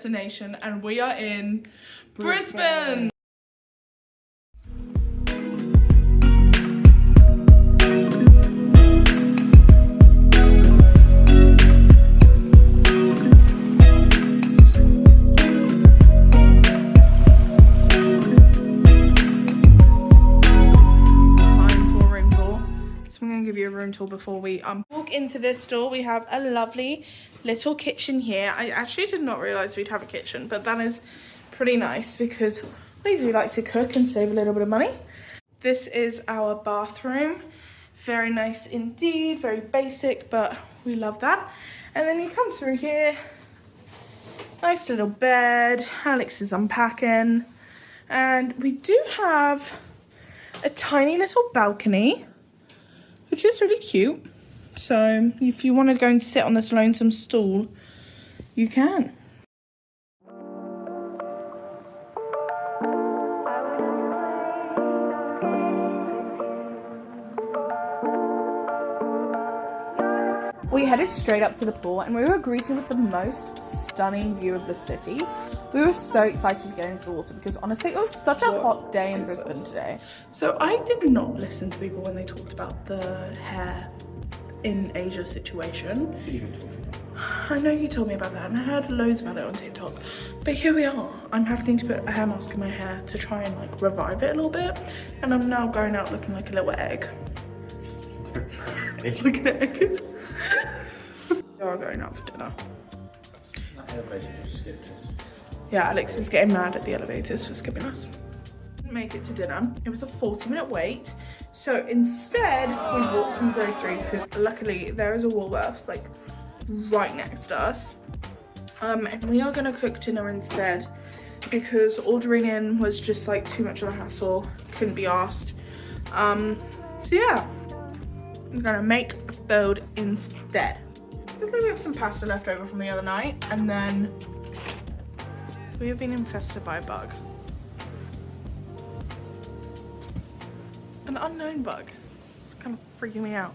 destination, and we are in Brisbane. Room tour before we walk into this door. We have a lovely little kitchen here. I actually did not realize we'd have a kitchen, but that is pretty nice because we do like to cook and save a little bit of money. This is our bathroom. Very nice indeed, very basic, but we love that. And then you come through here, nice little bed. Alex is unpacking, and we do have a tiny little balcony, which is really cute. So if you want to go and sit on this lonesome stool, you can. We headed straight up to the pool and we were greeted with the most stunning view of the city. We were so excited to get into the water because honestly it was such a hot day in Brisbane today. So I did not listen to people when they talked about the hair in Asia situation. Even talked about that. I know you told me about that and I heard loads about it on TikTok. But here we are. I'm having to put a hair mask in my hair to try and like revive it a little bit. And I'm now going out looking like a little egg. Like an egg. We are going out for dinner. That elevator just skipped us. Yeah, Alex is getting mad at the elevators for skipping us. Didn't make it to dinner. It was a 40-minute wait. So instead, we bought some groceries because luckily there is a Woolworths like right next to us. And we are gonna cook dinner instead because ordering in was just like too much of a hassle. Couldn't be asked. So yeah, I'm gonna make food instead. I think we have some pasta left over from the other night, and then we have been infested by a bug. An unknown bug. It's kind of freaking me out.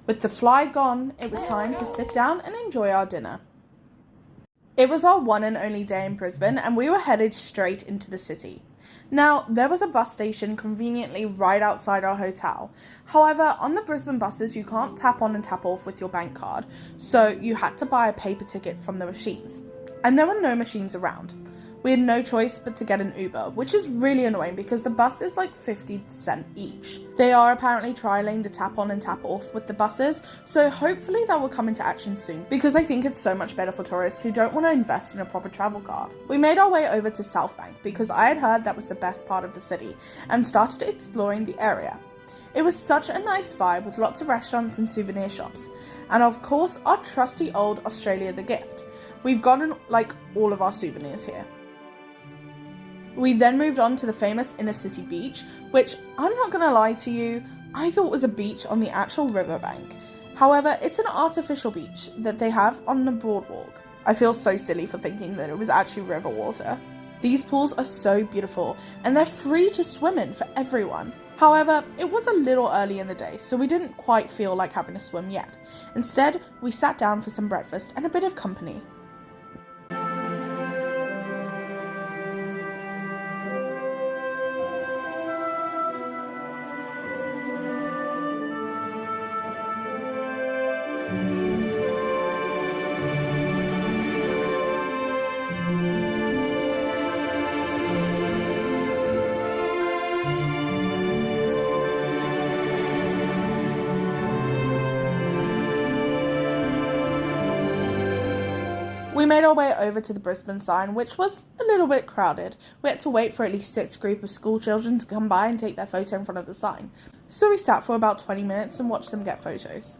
With the fly gone, it was time to sit down and enjoy our dinner. It was our one and only day in Brisbane and we were headed straight into the city. Now, there was a bus station conveniently right outside our hotel. However, on the Brisbane buses, you can't tap on and tap off with your bank card, so you had to buy a paper ticket from the machines. And there were no machines around. We had no choice but to get an Uber, which is really annoying because the bus is like 50 cents each. They are apparently trialling the tap on and tap off with the buses, so hopefully that will come into action soon because I think it's so much better for tourists who don't want to invest in a proper travel card. We made our way over to South Bank because I had heard that was the best part of the city and started exploring the area. It was such a nice vibe with lots of restaurants and souvenir shops, and of course our trusty old Australia the gift. We've gotten like all of our souvenirs here. We then moved on to the famous inner city beach, which, I'm not gonna lie to you, I thought was a beach on the actual riverbank. However, it's an artificial beach that they have on the boardwalk. I feel so silly for thinking that it was actually river water. These pools are so beautiful and they're free to swim in for everyone. However, it was a little early in the day, so we didn't quite feel like having a swim yet. Instead, we sat down for some breakfast and a bit of company. We made our way over to the Brisbane sign, which was a little bit crowded. We had to wait for at least 6 groups of school children to come by and take their photo in front of the sign. So we sat for about 20 minutes and watched them get photos.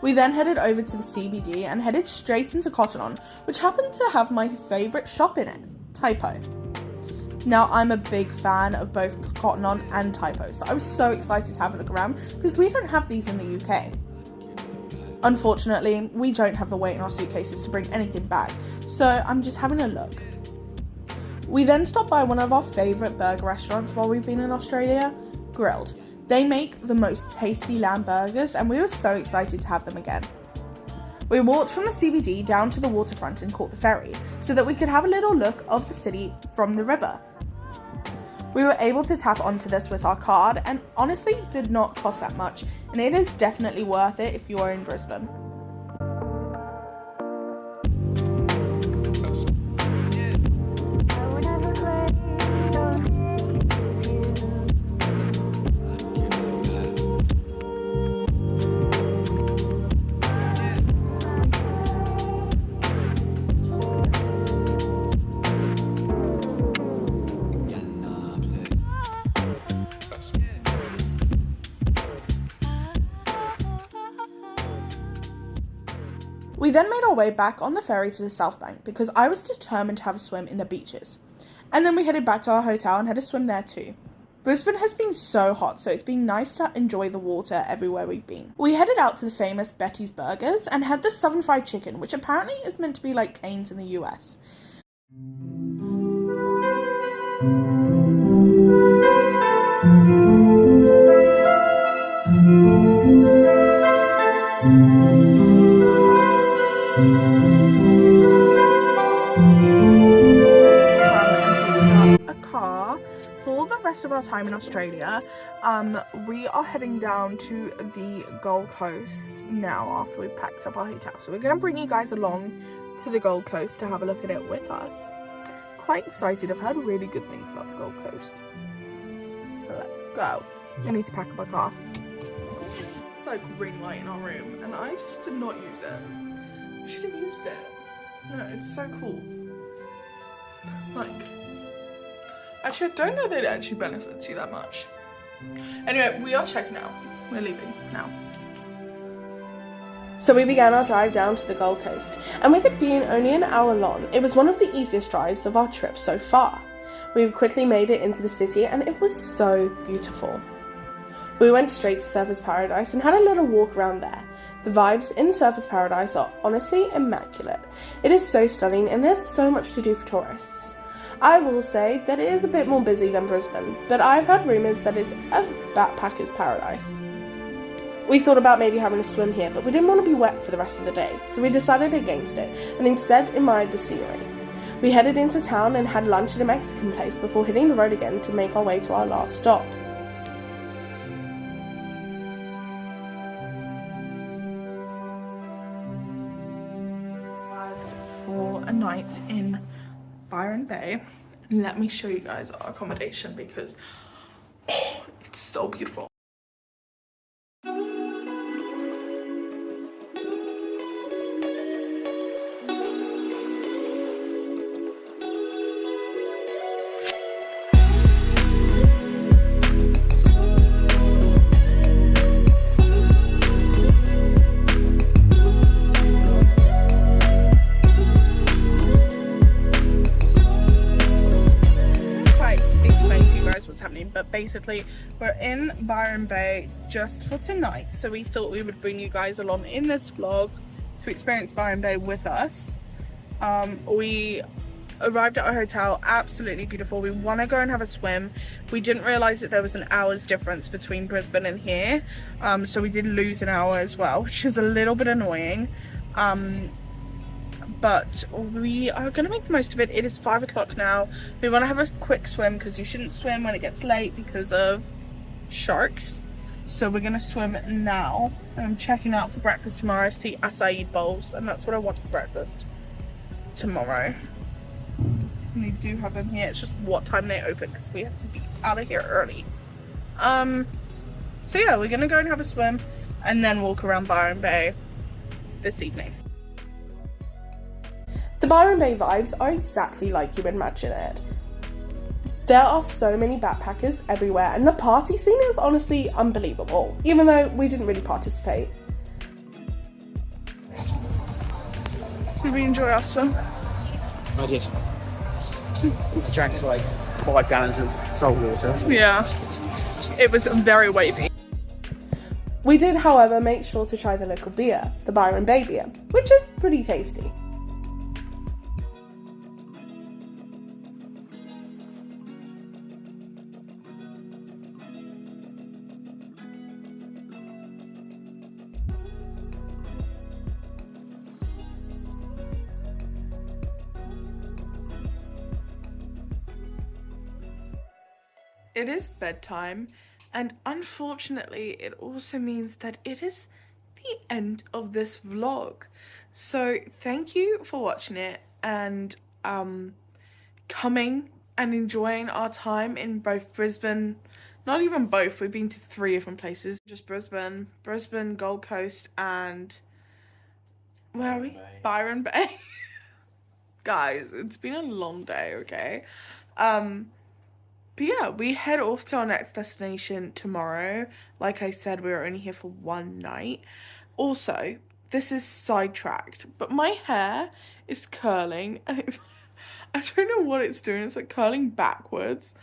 We then headed over to the CBD and headed straight into Cotton On, which happened to have my favourite shop in it, Typo. Now, I'm a big fan of both Cotton On and Typo, so I was so excited to have a look around because we don't have these in the UK. Unfortunately, we don't have the weight in our suitcases to bring anything back, so I'm just having a look. We then stopped by one of our favourite burger restaurants while we've been in Australia, Grilled. They make the most tasty lamb burgers and we were so excited to have them again. We walked from the CBD down to the waterfront and caught the ferry so that we could have a little look of the city from the river. We were able to tap onto this with our card and honestly did not cost that much, and it is definitely worth it if you are in Brisbane. We then made our way back on the ferry to the South Bank because I was determined to have a swim in the beaches. And then we headed back to our hotel and had a swim there too. Brisbane has been so hot, so it's been nice to enjoy the water everywhere we've been. We headed out to the famous Betty's Burgers and had the Southern Fried Chicken, which apparently is meant to be like Cane's in the US. A car for the rest of our time in Australia. We are heading down to the Gold Coast now after we've packed up our hotel, so we're going to bring you guys along to the Gold Coast to have a look at it with us. Quite excited. I've heard really good things about the Gold Coast, so let's go. I need to pack up our car. It's like ring light in our room and I just did not use it. I should have used it. No, it's so cool. Like, actually I don't know that it actually benefits you that much. Anyway, we are checking out. We're leaving now. So we began our drive down to the Gold Coast, and with it being only an hour long, it was one of the easiest drives of our trip so far. We quickly made it into the city and it was so beautiful. We went straight to Surfers Paradise and had a little walk around there. The vibes in Surfers Paradise are honestly immaculate. It is so stunning and there's so much to do for tourists. I will say that it is a bit more busy than Brisbane, but I've heard rumours that it's a backpacker's paradise. We thought about maybe having a swim here, but we didn't want to be wet for the rest of the day, so we decided against it and instead admired the scenery. We headed into town and had lunch at a Mexican place before hitting the road again to make our way to our last stop. For a night in Byron Bay, and let me show you guys our accommodation because it's so beautiful. but basically we're in Byron Bay just for tonight, so we thought we would bring you guys along in this vlog to experience Byron Bay with us. We arrived at our hotel, absolutely beautiful. We want to go and have a swim. We didn't realize that there was an hour's difference between Brisbane and here, so we did lose an hour as well, which is a little bit annoying, but we are going to make the most of it. It is 5 o'clock now. We want to have a quick swim because you shouldn't swim when it gets late because of sharks, so we're going to swim now. I'm checking out for breakfast tomorrow. I see acai bowls, and that's what I want for breakfast tomorrow. And they do have them here. It's just what time they open because we have to be out of here early. So yeah, we're gonna go and have a swim and then walk around Byron Bay this evening. The Byron Bay vibes are exactly like you imagine it. There are so many backpackers everywhere, and the party scene is honestly unbelievable, even though we didn't really participate. Did we enjoy our swim? I did. I drank like 5 gallons of salt water. Yeah, it was very wavy. We did, however, make sure to try the local beer, the Byron Bay beer, which is pretty tasty. It is bedtime, and unfortunately it also means that it is the end of this vlog. So thank you for watching it and coming and enjoying our time in both Brisbane, not even both, we've been to 3 different places, just Brisbane, Gold Coast, and where are we? Byron Bay. Guys, it's been a long day, okay? But yeah, we head off to our next destination tomorrow. Like I said, we were only here for 1 night. Also, this is sidetracked, but my hair is curling, and I don't know what it's doing. It's like curling backwards.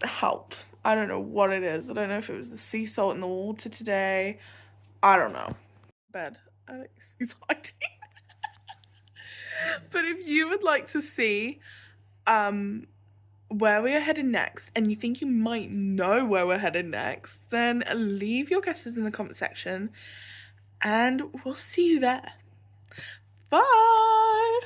Help. I don't know what it is. I don't know if it was the sea salt in the water today. I don't know. Bed. Alex is hiding. But if you would like to see where we are headed next, and you think you might know where we're headed next, then leave your guesses in the comment section and we'll see you there. Bye.